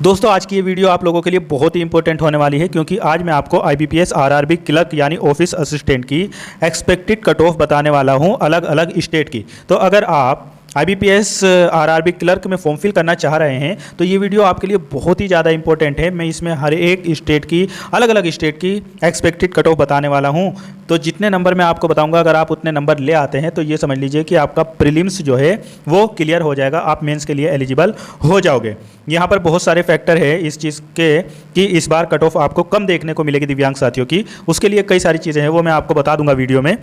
दोस्तों आज की ये वीडियो आप लोगों के लिए बहुत ही इंपॉर्टेंट होने वाली है क्योंकि आज मैं आपको आईबीपीएस आरआरबी क्लर्क यानी ऑफिस असिस्टेंट की एक्सपेक्टेड कट ऑफ बताने वाला हूं अलग अलग स्टेट की। तो अगर आप आईबीपीएस आरआरबी क्लर्क में फॉर्म फिल करना चाह रहे हैं तो ये वीडियो आपके लिए बहुत ही ज़्यादा इंपॉर्टेंट है। मैं इसमें हर एक स्टेट की अलग अलग स्टेट की एक्सपेक्टेड कट ऑफ बताने वाला हूँ। तो जितने नंबर मैं आपको बताऊंगा अगर आप उतने नंबर ले आते हैं तो ये समझ लीजिए कि आपका प्रीलिम्स जो है वो क्लियर हो जाएगा, आप मेंस के लिए एलिजिबल हो जाओगे। यहाँ पर बहुत सारे फैक्टर है इस चीज़ के कि इस बार कट ऑफ आपको कम देखने को मिलेगी दिव्यांग साथियों की, उसके लिए कई सारी चीज़ें हैं वो मैं आपको बता दूंगा वीडियो में।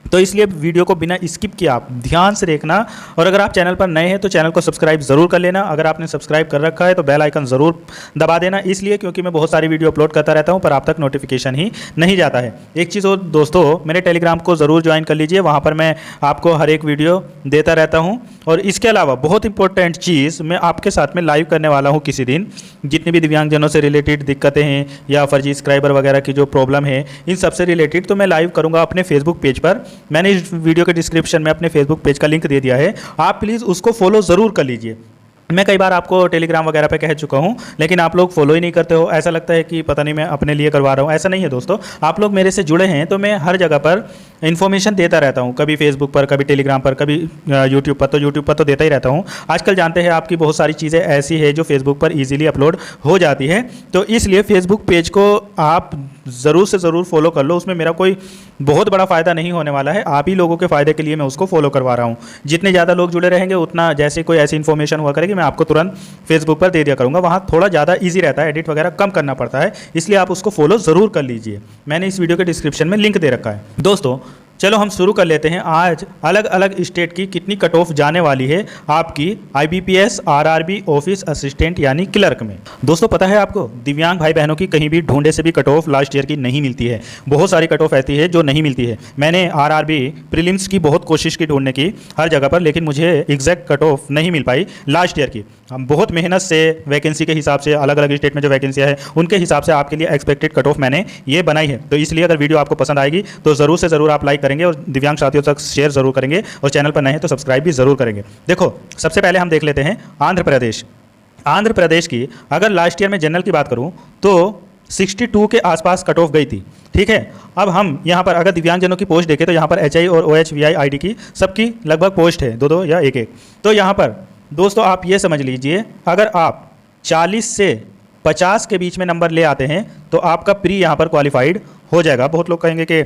तो इसलिए वीडियो को बिना स्किप किए आप ध्यान से देखना, और अगर आप चैनल पर नए हैं तो चैनल को सब्सक्राइब ज़रूर कर लेना। अगर आपने सब्सक्राइब कर रखा है तो बेल आइकन ज़रूर दबा देना, इसलिए क्योंकि मैं बहुत सारी वीडियो अपलोड करता रहता हूं पर आप तक नोटिफिकेशन ही नहीं जाता है। एक चीज़ और दोस्तों, मेरे टेलीग्राम को ज़रूर ज्वाइन कर लीजिए, वहाँ पर मैं आपको हर एक वीडियो देता रहता हूँ। और इसके अलावा बहुत इंपॉर्टेंट चीज़ मैं आपके साथ में लाइव करने वाला हूँ किसी दिन। जितनी भी दिव्यांगजनों से रिलेटेड दिक्कतें हैं या फर्जी सब्सक्राइबर वगैरह की जो प्रॉब्लम है इन सबसे रिलेटेड तो मैं लाइव करूँगा अपने फेसबुक पेज पर। मैंने इस वीडियो के डिस्क्रिप्शन में अपने फेसबुक पेज का लिंक दे दिया है, आप प्लीज़ उसको फॉलो ज़रूर कर लीजिए। मैं कई बार आपको टेलीग्राम वगैरह पे कह चुका हूँ लेकिन आप लोग फॉलो ही नहीं करते हो, ऐसा लगता है कि पता नहीं मैं अपने लिए करवा रहा हूँ। ऐसा नहीं है दोस्तों, आप लोग मेरे से जुड़े हैं तो मैं हर जगह पर इन्फॉर्मेशन देता रहता हूँ, कभी फेसबुक पर, कभी टेलीग्राम पर, कभी यूट्यूब पर तो देता ही रहता हूँ। आजकल जानते हैं आपकी बहुत सारी चीज़ें ऐसी है जो फेसबुक पर ईजिली अपलोड हो जाती है, तो इसलिए फेसबुक पेज को आप ज़रूर से ज़रूर फॉलो कर लो। उसमें मेरा कोई बहुत बड़ा फ़ायदा नहीं होने वाला है, आप ही लोगों के फ़ायदे के लिए मैं उसको फॉलो करवा रहा हूँ। जितने ज़्यादा लोग जुड़े रहेंगे उतना जैसे कोई ऐसी इन्फॉर्मेशन हुआ करेगी मैं आपको तुरंत फेसबुक पर दे दिया करूँगा। वहाँ थोड़ा ज़्यादा ईजी रहता है, एडिट वगैरह कम करना पड़ता है, इसलिए आप उसको फॉलो ज़रूर कर लीजिए। मैंने इस वीडियो के डिस्क्रिप्शन में लिंक दे रखा है। दोस्तों चलो हम शुरू कर लेते हैं। आज अलग अलग स्टेट की कितनी कट ऑफ जाने वाली है आपकी आईबीपीएस आरआरबी ऑफिस असिस्टेंट यानी क्लर्क में। दोस्तों पता है आपको, दिव्यांग भाई बहनों की कहीं भी ढूंढे से भी कट ऑफ लास्ट ईयर की नहीं मिलती है। बहुत सारी कट ऑफ ऐसी है जो नहीं मिलती है। मैंने आरआरबी प्रीलिम्स की बहुत कोशिश की ढूंढने की हर जगह पर, लेकिन मुझे एग्जैक्ट कट ऑफ नहीं मिल पाई लास्ट ईयर की। हम बहुत मेहनत से वैकेंसी के हिसाब से अलग अलग स्टेट में जो वैकेंसियाँ है उनके हिसाब से आपके लिए एक्सपेक्टेड कट ऑफ मैंने ये बनाई है। तो इसलिए अगर वीडियो आपको पसंद आएगी तो ज़रूर से ज़रूर आप लाइक करेंगे और दिव्यांग साथियों तक शेयर जरूर करेंगे, और चैनल पर नए हैं तो सब्सक्राइब भी जरूर करेंगे। देखो सबसे पहले हम देख लेते हैं आंध्र प्रदेश। आंध्र प्रदेश की अगर लास्ट ईयर में जनरल की बात करूं तो 62 के आसपास कट ऑफ गई थी। ठीक है, अब हम यहाँ पर अगर दिव्यांगजनों की पोस्ट देखें तो यहाँ पर HI और OHVI ID की सबकी लगभग पोस्ट है, दो या एक। तो यहाँ पर दोस्तों आप ये समझ लीजिए अगर आप 40 से 50 के बीच में नंबर ले आते हैं तो आपका प्री यहाँ पर क्वालिफाइड हो जाएगा। बहुत लोग कहेंगे कि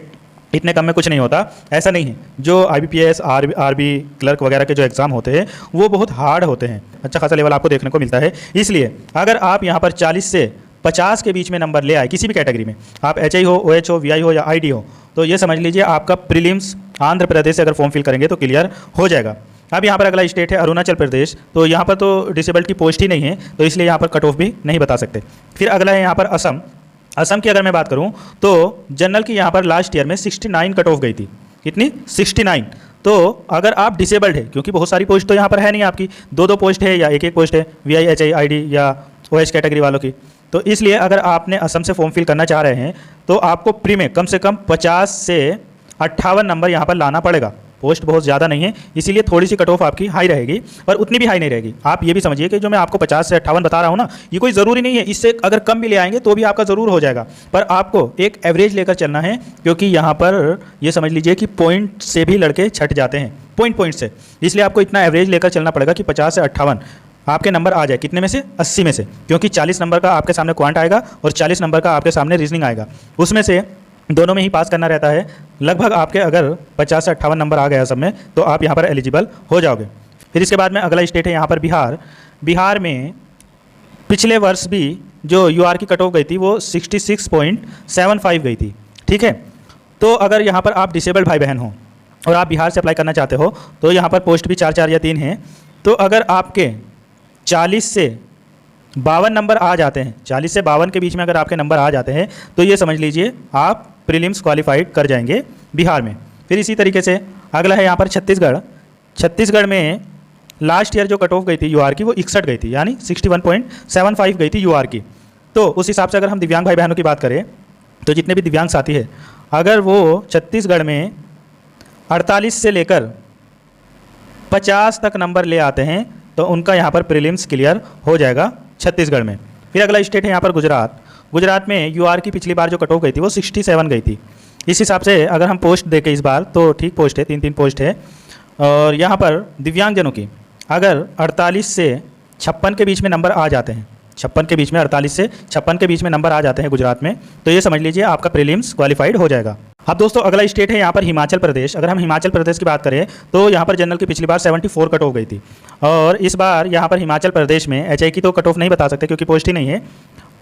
इतने कम में कुछ नहीं होता, ऐसा नहीं है। जो आईबीपीएस आरबी क्लर्क वगैरह के जो एग्ज़ाम होते हैं वो बहुत हार्ड होते हैं, अच्छा खासा लेवल आपको देखने को मिलता है। इसलिए अगर आप यहाँ पर 40 से 50 के बीच में नंबर ले आए किसी भी कैटेगरी में, आप HI हो, OH हो, VI हो या ID हो, तो ये समझ लीजिए आपका प्रीलिम्स आंध्र प्रदेश से अगर फॉर्म फिल करेंगे तो क्लियर हो जाएगा। अब यहाँ पर अगला स्टेट है अरुणाचल प्रदेश। तो यहाँ पर तो डिसेबल की पोस्ट ही नहीं है, तो इसलिए यहाँ पर कट ऑफ भी नहीं बता सकते। फिर अगला है यहाँ पर असम। असम की अगर मैं बात करूं तो जनरल की यहाँ पर लास्ट ईयर में 69 कट ऑफ गई थी। कितनी? 69। तो अगर आप डिसेबल्ड है, क्योंकि बहुत सारी पोस्ट तो यहाँ पर है नहीं आपकी, दो पोस्ट है या एक पोस्ट है VI HI ID या OH कैटेगरी वालों की, तो इसलिए अगर आपने असम से फॉर्म फिल करना चाह रहे हैं तो आपको प्री में कम से कम 50 से 58 नंबर यहाँ पर लाना पड़ेगा। पोस्ट बहुत ज़्यादा नहीं है इसीलिए थोड़ी सी कट ऑफ आपकी हाई रहेगी, पर उतनी भी हाई नहीं रहेगी। आप ये भी समझिए कि जो मैं आपको 50 से 58 बता रहा हूँ ना, ये कोई ज़रूरी नहीं है, इससे अगर कम भी ले आएंगे तो भी आपका ज़रूर हो जाएगा, पर आपको एक एवरेज लेकर चलना है, क्योंकि यहाँ पर ये समझ लीजिए कि पॉइंट से भी लड़के छट जाते हैं, पॉइंट से। इसलिए आपको इतना एवरेज लेकर चलना पड़ेगा कि 50 से 58 आपके नंबर आ जाए। कितने में से? 80 में से, क्योंकि 40 नंबर का आपके सामने क्वांट आएगा और 40 नंबर का आपके सामने रीजनिंग आएगा, उसमें से दोनों में ही पास करना रहता है। लगभग आपके अगर 50 से 58 नंबर आ गया सब में तो आप यहाँ पर एलिजिबल हो जाओगे। फिर इसके बाद में अगला स्टेट है यहाँ पर बिहार। बिहार में पिछले वर्ष भी जो UR की कट ऑफ गई थी वो 66.75 गई थी। ठीक है, तो अगर यहाँ पर आप डिसेबल्ड भाई बहन हो और आप बिहार से अप्लाई करना चाहते हो तो यहाँ पर पोस्ट भी 4 या 3 हैं। तो अगर आपके 40 से 52 नंबर आ जाते हैं, 40 से 52 के बीच में अगर आपके नंबर आ जाते हैं तो ये समझ लीजिए आप प्रीलिम्स क्वालिफाइड कर जाएंगे बिहार में। फिर इसी तरीके से अगला है यहाँ पर छत्तीसगढ़। छत्तीसगढ़ में लास्ट ईयर जो कट ऑफ गई थी UR की वो 61 गई थी, यानी 61.75 गई थी UR की। तो उस हिसाब से अगर हम दिव्यांग भाई बहनों की बात करें तो जितने भी दिव्यांग साथी है अगर वो छत्तीसगढ़ में 48 से लेकर 50 तक नंबर ले आते हैं तो उनका यहाँ पर प्रीलिम्स क्लियर हो जाएगा छत्तीसगढ़ में। फिर अगला स्टेट है यहाँ पर गुजरात। गुजरात में यूआर की पिछली बार जो कट ऑफ गई थी वो 67 गई थी। इस हिसाब से अगर हम पोस्ट देखें इस बार तो ठीक पोस्ट है, 3-3 पोस्ट है। और यहाँ पर दिव्यांगजनों की अगर 48 से 56 के बीच में नंबर आ जाते हैं, 56 के बीच में, 48 से 56 के बीच में नंबर आ जाते हैं गुजरात में, तो ये समझ लीजिए आपका प्रीलिम्स क्वालिफाइड हो जाएगा। अब दोस्तों अगला स्टेट है यहाँ पर हिमाचल प्रदेश। अगर हम हिमाचल प्रदेश की बात करें तो यहाँ पर जनरल की पिछली बार 74 कट ऑफ गई थी और इस बार यहाँ पर हिमाचल प्रदेश में एचआई की तो कट ऑफ नहीं बता सकते क्योंकि पोस्ट ही नहीं है।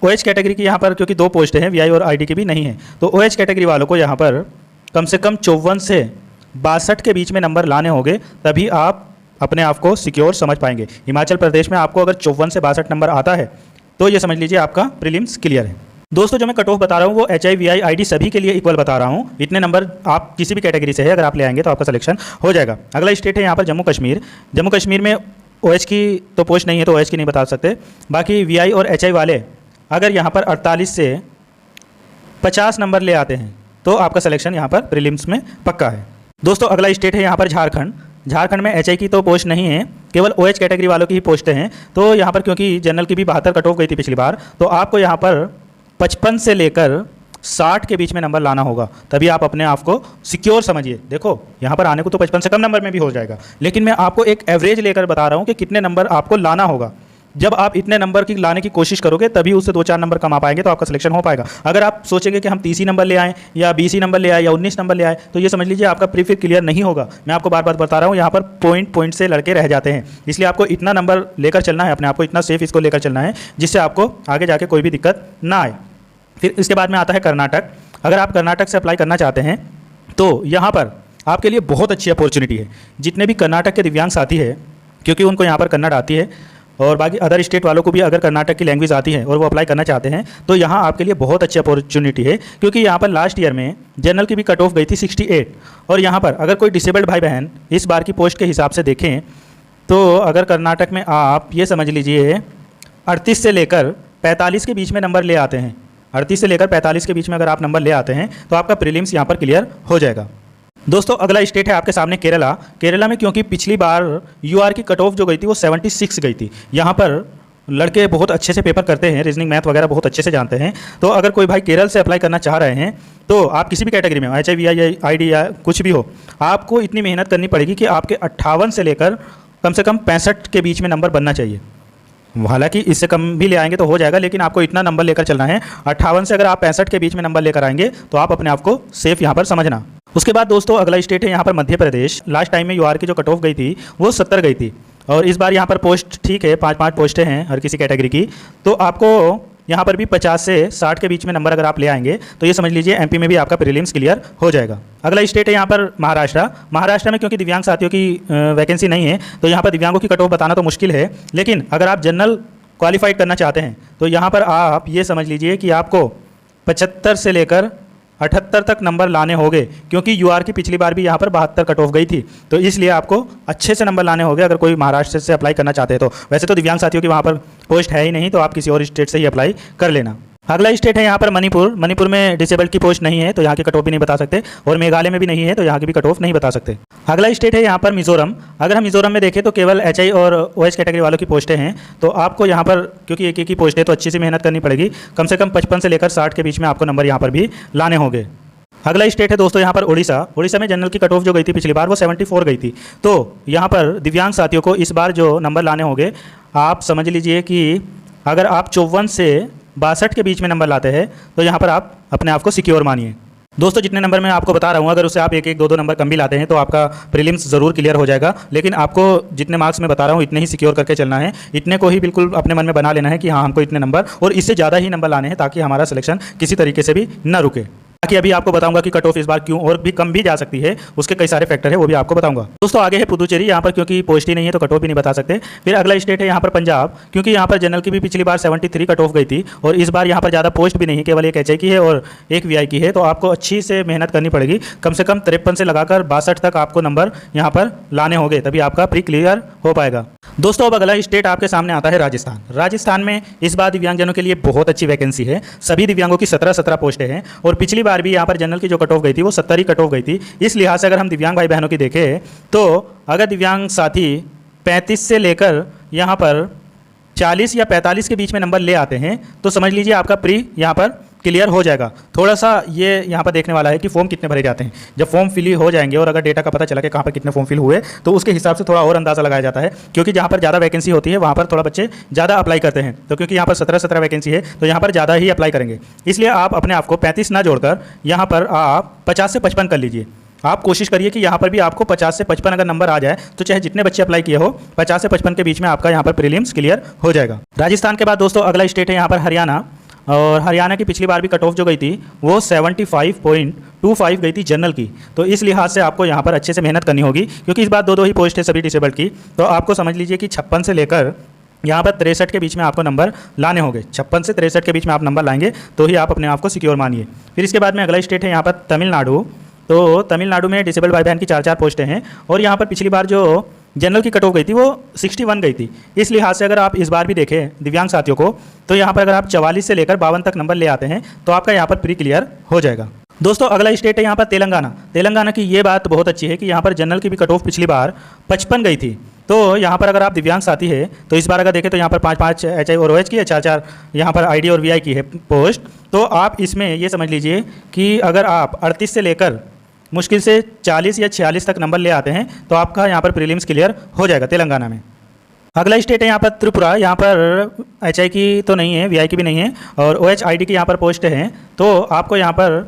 ओएच कैटेगरी की यहाँ पर क्योंकि 2 पोस्ट हैं, वीआई और आईडी की भी नहीं है, तो ओएच कैटेगरी वालों को यहाँ पर कम से कम 54 से 62 के बीच में नंबर लाने होंगे, तभी आप अपने आप को सिक्योर समझ पाएंगे। हिमाचल प्रदेश में आपको अगर 54 से 62 नंबर आता है तो ये समझ लीजिए आपका प्रीलिम्स क्लियर है। दोस्तों जो मैं कट ऑफ बता रहा हूँ वो एचआई वीआई आईडी सभी के लिए इक्वल बता रहा हूँ। इतने नंबर आप किसी भी कैटेगरी से है अगर आप ले आएंगे तो आपका सिलेक्शन हो जाएगा। अगला स्टेट है यहाँ पर जम्मू कश्मीर। जम्मू कश्मीर में ओएच की तो पोस्ट नहीं है तो ओएच की नहीं बता सकते, बाकी वीआई और एचआई वाले अगर यहाँ पर 48 से 50 नंबर ले आते हैं तो आपका सिलेक्शन यहाँ पर प्रीलिम्स में पक्का है। दोस्तों अगला स्टेट है यहाँ पर झारखंड। झारखंड में एचआई की तो पोस्ट नहीं है, केवल ओएच कैटेगरी वालों की ही पोस्टें हैं। तो यहाँ पर क्योंकि जनरल की भी 72 कट ऑफ गई थी पिछली बार, तो आपको यहाँ पर 55 से लेकर 60 के बीच में नंबर लाना होगा, तभी आप अपने आप को सिक्योर समझिए। देखो यहाँ पर आने को तो 55 से कम नंबर में भी हो जाएगा, लेकिन मैं आपको एक एवरेज लेकर बता रहा हूँ कि कितने नंबर आपको लाना होगा। जब आप इतने नंबर की लाने की कोशिश करोगे तभी उससे 2-4 नंबर कम आ पाएंगे तो आपका सिलेक्शन हो पाएगा। अगर आप सोचेंगे कि हम 30 नंबर ले आएँ या 20 नंबर ले आए या 19 नंबर ले आए तो ये समझ लीजिए आपका प्री फिर क्लियर नहीं होगा। मैं आपको बार बार बता रहा हूँ, यहाँ पर पॉइंट से लड़के रह जाते हैं, इसलिए आपको इतना नंबर लेकर चलना है, अपने आप को इतना सेफ इसको लेकर चलना है जिससे आपको आगे जाके कोई भी दिक्कत ना आए। फिर इसके बाद में आता है कर्नाटक। अगर आप कर्नाटक से अप्लाई करना चाहते हैं तो यहाँ पर आपके लिए बहुत अच्छी अपॉर्चुनिटी है। जितने भी कर्नाटक के दिव्यांग साथी है, क्योंकि उनको यहाँ पर कन्नड़ आती है और बाकी अदर स्टेट वालों को भी अगर कर्नाटक की लैंग्वेज आती है और वो अप्लाई करना चाहते हैं तो यहाँ आपके लिए बहुत अच्छी अपॉर्चुनिटी है, क्योंकि यहाँ पर लास्ट ईयर में जनरल की भी कट ऑफ गई थी 68। और यहाँ पर अगर कोई डिसेबल्ड भाई बहन इस बार की पोस्ट के हिसाब से देखें तो अगर कर्नाटक में आप ये समझ लीजिए 38 से लेकर 45 के बीच में नंबर ले आते हैं, 38 से लेकर 45 के बीच में अगर आप नंबर ले आते हैं तो आपका प्रीलिम्स यहाँ पर क्लियर हो जाएगा। दोस्तों अगला स्टेट है आपके सामने केरला। केरला में क्योंकि पिछली बार यूआर की कट ऑफ जो गई थी वो 76 गई थी। यहाँ पर लड़के बहुत अच्छे से पेपर करते हैं, रीजनिंग मैथ वगैरह बहुत अच्छे से जानते हैं। तो अगर कोई भाई केरल से अप्लाई करना चाह रहे हैं तो आप किसी भी कैटेगरी में हो, एचआई वीआई आईडी या कुछ भी हो, आपको इतनी मेहनत करनी पड़ेगी कि आपके 58 से लेकर कम से कम 65 के बीच में नंबर बनना चाहिए। हालांकि इससे कम भी ले आएंगे तो हो जाएगा, लेकिन आपको इतना नंबर लेकर चलना है। 58 से अगर आप 65 के बीच में नंबर लेकर आएंगे तो आप अपने आप को सेफ यहाँ पर समझना। उसके बाद दोस्तों अगला स्टेट है यहाँ पर मध्य प्रदेश। लास्ट टाइम में यूआर की जो कट ऑफ गई थी वो 70 गई थी और इस बार यहाँ पर पोस्ट ठीक है, 5-5 पोस्टें हैं हर किसी कैटेगरी की, तो आपको यहाँ पर भी 50 से 60 के बीच में नंबर अगर आप ले आएंगे तो ये समझ लीजिए एमपी में भी आपका प्रीलिम्स क्लियर हो जाएगा। अगला स्टेट है यहाँ पर महाराष्ट्र। महाराष्ट्र में क्योंकि दिव्यांग साथियों की वैकेंसी नहीं है तो यहाँ पर दिव्यांगों की कट ऑफ बताना तो मुश्किल है, लेकिन अगर आप जनरल क्वालिफाइड करना चाहते हैं तो यहाँ पर आप ये समझ लीजिए कि आपको 75 से लेकर 78 तक नंबर लाने होंगे, क्योंकि यूआर की पिछली बार भी यहाँ पर 72 कट ऑफ गई थी, तो इसलिए आपको अच्छे से नंबर लाने होंगे अगर कोई महाराष्ट्र से अप्लाई करना चाहते हैं तो। वैसे तो दिव्यांग साथियों की वहाँ पर पोस्ट है ही नहीं, तो आप किसी और स्टेट से ही अप्लाई कर लेना। अगला स्टेट है यहाँ पर मणिपुर। मणिपुर में डिसेबल्ड की पोस्ट नहीं है तो यहाँ की कट ऑफ भी नहीं बता सकते, और मेघालय में भी नहीं है तो यहाँ की भी कट ऑफ नहीं बता सकते। अगला स्टेट है यहाँ पर मिजोरम। अगर हम मिजोरम में देखें तो केवल एचआई और ओएच कैटेगरी वालों की पोस्टें हैं, तो आपको यहाँ पर क्योंकि एक ही पोस्ट है तो अच्छी सी मेहनत करनी पड़ेगी। कम से कम 55 से लेकर 60 के बीच में आपको नंबर यहाँ पर भी लाने होंगे। अगला स्टेट है दोस्तों यहाँ पर उड़ीसा। उड़ीसा में जनरल की कट ऑफ जो गई थी पिछली बार वो 74 गई थी, तो यहाँ पर दिव्यांग साथियों को इस बार जो नंबर लाने होंगे आप समझ लीजिए कि अगर आप 54 से 62 के बीच में नंबर लाते हैं तो यहाँ पर आप अपने आप को सिक्योर मानिए। दोस्तों जितने नंबर मैं आपको बता रहा हूँ अगर उससे आप 1-1, 2-2 नंबर कम भी लाते हैं तो आपका प्रीलिम्स ज़रूर क्लियर हो जाएगा, लेकिन आपको जितने मार्क्स मैं बता रहा हूँ इतने ही सिक्योर करके चलना है। इतने को ही बिल्कुल अपने मन में बना लेना है कि हाँ हमको इतने नंबर और इससे ज़्यादा ही नंबर लाने हैं ताकि हमारा सिलेक्शन किसी तरीके से भी ना रुके। बाकी अभी आपको बताऊंगा कि कट ऑफ इस बार क्यों और भी कम भी जा सकती है, उसके कई सारे फैक्टर है वो भी आपको बताऊंगा। दोस्तों आगे है पुदुचेरी। यहाँ पर क्योंकि पोस्ट ही नहीं है तो कट ऑफ भी नहीं बता सकते। फिर अगला स्टेट है यहाँ पर पंजाब। क्योंकि यहाँ पर जनरल की भी पिछली बार 73 कट ऑफ गई थी और इस बार यहाँ पर ज़्यादा पोस्ट भी नहीं, केवल एक एचआई की है और एक वीआई की है, तो आपको अच्छी से मेहनत करनी पड़ेगी। कम से कम 53 से लगाकर 62 तक आपको नंबर यहाँ पर लाने होंगे, तभी आपका प्री क्लियर हो पाएगा। दोस्तों अब अगला स्टेट आपके सामने आता है राजस्थान। राजस्थान में इस बार दिव्यांगजनों के लिए बहुत अच्छी वैकेंसी है। सभी दिव्यांगों की 17 पोस्टें हैं और पिछली बार भी यहाँ पर जनरल की जो कट ऑफ गई थी वो 70 ही कट ऑफ गई थी। इस लिहाज से अगर हम दिव्यांग भाई बहनों की देखें तो अगर दिव्यांग साथी 35 से लेकर यहाँ पर 40 या 45 के बीच में नंबर ले आते हैं तो समझ लीजिए आपका प्री यहाँ पर क्लियर हो जाएगा। थोड़ा सा ये यहाँ पर देखने वाला है कि फॉर्म कितने भरे जाते हैं। जब फॉर्म फिल हो जाएंगे और अगर डेटा का पता चला कि कहाँ पर कितने फॉर्म फिल हुए तो उसके हिसाब से थोड़ा और अंदाज़ा लगाया जाता है, क्योंकि जहाँ पर ज़्यादा वैकेंसी होती है वहाँ पर थोड़ा बच्चे ज़्यादा अप्लाई करते हैं। तो क्योंकि यहाँ पर 17 वैकेंसी है तो यहाँ पर ज़्यादा ही अप्लाई करेंगे, इसलिए आप अपने आप को 35 ना जोड़कर यहाँ पर आप 50 से 55 कर लीजिए। आप कोशिश करिए कि यहाँ पर भी आपको 50 से 55 अगर नंबर आ जाए तो चाहे जितने बच्चे अप्लाई किए हो 50 से 55 के बीच में आपका यहाँ पर प्रीलिम्स क्लियर हो जाएगा। राजस्थान के बाद दोस्तों अगला स्टेट है यहाँ पर हरियाणा, और हरियाणा की पिछली बार भी कट ऑफ जो गई थी वो 75.25 गई थी जनरल की। तो इस लिहाज से आपको यहाँ पर अच्छे से मेहनत करनी होगी, क्योंकि इस बार दो ही पोस्ट है सभी डिसेबल्ड की। तो आपको समझ लीजिए कि 56 से लेकर यहाँ पर 63 के बीच में आपको नंबर लाने होंगे। 56 से 63 के बीच में आप नंबर लाएंगे तो ही आप अपने आप को सिक्योर मानिए। फिर इसके बाद में अगला स्टेट है यहाँ पर तमिलनाडु। तो तमिलनाडु में डिसेबल्ड भाई बहन की 4 पोस्टें हैं, और यहाँ पर पिछली बार जो जनरल की कट ऑफ गई थी वो 61 गई थी। इस लिहाज से अगर आप इस बार भी देखें दिव्यांग साथियों को तो यहाँ पर अगर आप 44 से लेकर 52 तक नंबर ले आते हैं तो आपका यहाँ पर प्री क्लियर हो जाएगा। दोस्तों अगला स्टेट है यहाँ पर तेलंगाना। तेलंगाना की ये बात बहुत अच्छी है कि यहाँ पर जनरल की भी कट ऑफ पिछली बार 55 गई थी। तो यहाँ पर अगर आप दिव्यांग साथी है तो इस बार अगर देखें तो यहाँ पर 5 HI और OH की है, 4 यहाँ पर ID और VI की है पोस्ट। तो आप इसमें ये समझ लीजिए कि अगर आप 38 से लेकर मुश्किल से 40 या 46 तक नंबर ले आते हैं तो आपका यहाँ पर प्रीलिम्स क्लियर हो जाएगा तेलंगाना में। अगला स्टेट है यहाँ पर त्रिपुरा। यहाँ पर HI की तो नहीं है, VI की भी नहीं है, और OH ID की यहाँ पर पोस्ट हैं। तो आपको यहाँ पर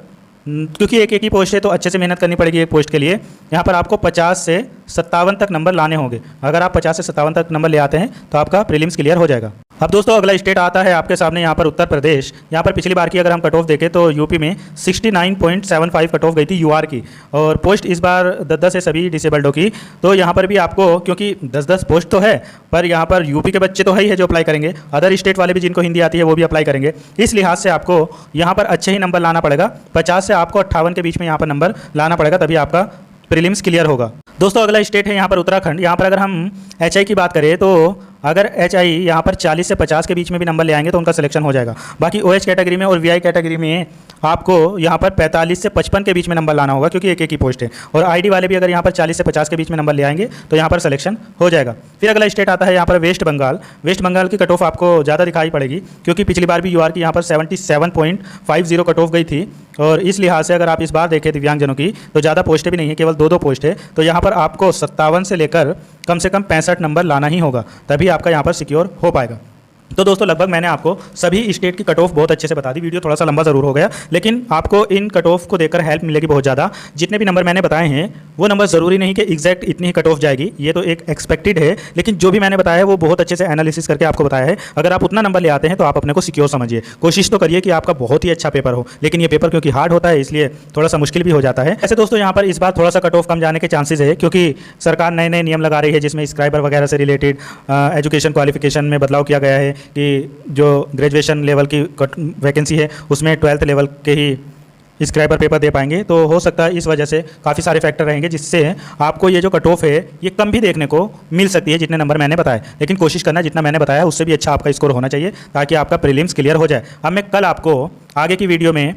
क्योंकि एक ही पोस्ट है तो अच्छे से मेहनत करनी पड़ेगी एक पोस्ट के लिए। यहाँ पर आपको 50 से 57 तक नंबर लाने होंगे। अगर आप 50 से 57 तक नंबर ले आते हैं तो आपका प्रीलिम्स क्लियर हो जाएगा। अब दोस्तों अगला स्टेट आता है आपके सामने यहाँ पर उत्तर प्रदेश। यहाँ पर पिछली बार की अगर हम कट ऑफ देखें तो यूपी में 69.75 कट ऑफ गई थी UR की, और पोस्ट इस बार 10 है सभी डिसेबल्डों की। तो यहाँ पर भी आपको क्योंकि 10 पोस्ट तो है, पर यहाँ पर यूपी के बच्चे तो है ही है जो अप्लाई करेंगे, अदर स्टेट वाले भी जिनको हिंदी आती है वो भी अप्लाई करेंगे। इस लिहाज से आपको यहाँ पर अच्छे ही नंबर लाना पड़ेगा। 50 से आपको 58 के बीच में यहाँ पर नंबर लाना पड़ेगा, तभी आपका प्रीलिम्स क्लियर होगा। दोस्तों अगला स्टेट है यहाँ पर उत्तराखंड। यहाँ पर अगर हम HI की बात करें तो अगर HI यहाँ पर 40 से 50 के बीच में भी नंबर ले आएंगे तो उनका सिलेक्शन हो जाएगा। बाकी OH कैटेगरी में और VI कैटेगरी में आपको यहाँ पर 45 से 55 के बीच में नंबर लाना होगा, क्योंकि एक ही पोस्ट है। और ID वाले भी अगर यहाँ पर 40 से 50 के बीच में नंबर ले आएंगे तो यहाँ पर सिलेक्शन हो जाएगा। फिर अगला स्टेट आता है यहाँ पर वेस्ट बंगाल। वेस्ट बंगाल की कट ऑफ आपको ज़्यादा दिखाई पड़ेगी, क्योंकि पिछली बार भी UR की यहाँ पर 77.50 कट ऑफ गई थी। और इस लिहाज से अगर आप इस बार देखें दिव्यांगजनों की तो ज़्यादा पोस्टें भी नहीं है, केवल 2 पोस्ट है। तो यहाँ पर आपको 57 से लेकर कम से कम 65 नंबर लाना ही होगा, तभी आपका यहाँ पर सिक्योर हो पाएगा। तो दोस्तों लगभग मैंने आपको सभी स्टेट की कट ऑफ बहुत अच्छे से बता दी। वीडियो थोड़ा सा लंबा ज़रूर हो गया, लेकिन आपको इन कट ऑफ को देखकर हेल्प मिलेगी बहुत ज़्यादा। जितने भी नंबर मैंने बताए हैं वो नंबर ज़रूरी नहीं कि एग्जैक्ट इतनी ही कट ऑफ जाएगी, ये तो एक एक्सपेक्टेड है, लेकिन जो भी मैंने बताया है वो बहुत अच्छे से एनालिसिस करके आपको बताया है। अगर आप उतना नंबर ले आते हैं तो आप अपने को सिक्योर समझिए। कोशिश तो करिए कि आपका बहुत ही अच्छा पेपर हो, लेकिन ये पेपर क्योंकि हार्ड होता है इसलिए थोड़ा सा मुश्किल भी हो जाता है। ऐसे दोस्तों यहाँ पर इस बार थोड़ा सा कट ऑफ कम जाने के चांसेस है, क्योंकि सरकार नए नए नियम लगा रही है जिसमें स्क्राइबर वगैरह से रिलेटेड एजुकेशन क्वालिफिकेशन में बदलाव किया गया है कि जो ग्रेजुएशन लेवल की वैकेंसी है उसमें 12th लेवल के ही स्क्राइबर पेपर दे पाएंगे। तो हो सकता है इस वजह से काफ़ी सारे फैक्टर रहेंगे जिससे आपको ये जो कट ऑफ है ये कम भी देखने को मिल सकती है जितने नंबर मैंने बताए। लेकिन कोशिश करना जितना मैंने बताया उससे भी अच्छा आपका स्कोर होना चाहिए, ताकि आपका प्रीलिम्स क्लियर हो जाए। अब मैं कल आपको आगे की वीडियो में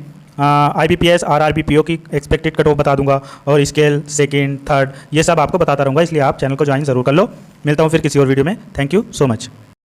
IBPS RRB PO की एक्सपेक्टेड कट ऑफ बता दूंगा, और स्केल सेकेंड थर्ड ये सब आपको बताता रहूँगा, इसलिए आप चैनल को ज्वाइन ज़रूर कर लो। मिलता हूँ फिर किसी और वीडियो में। Thank you so much.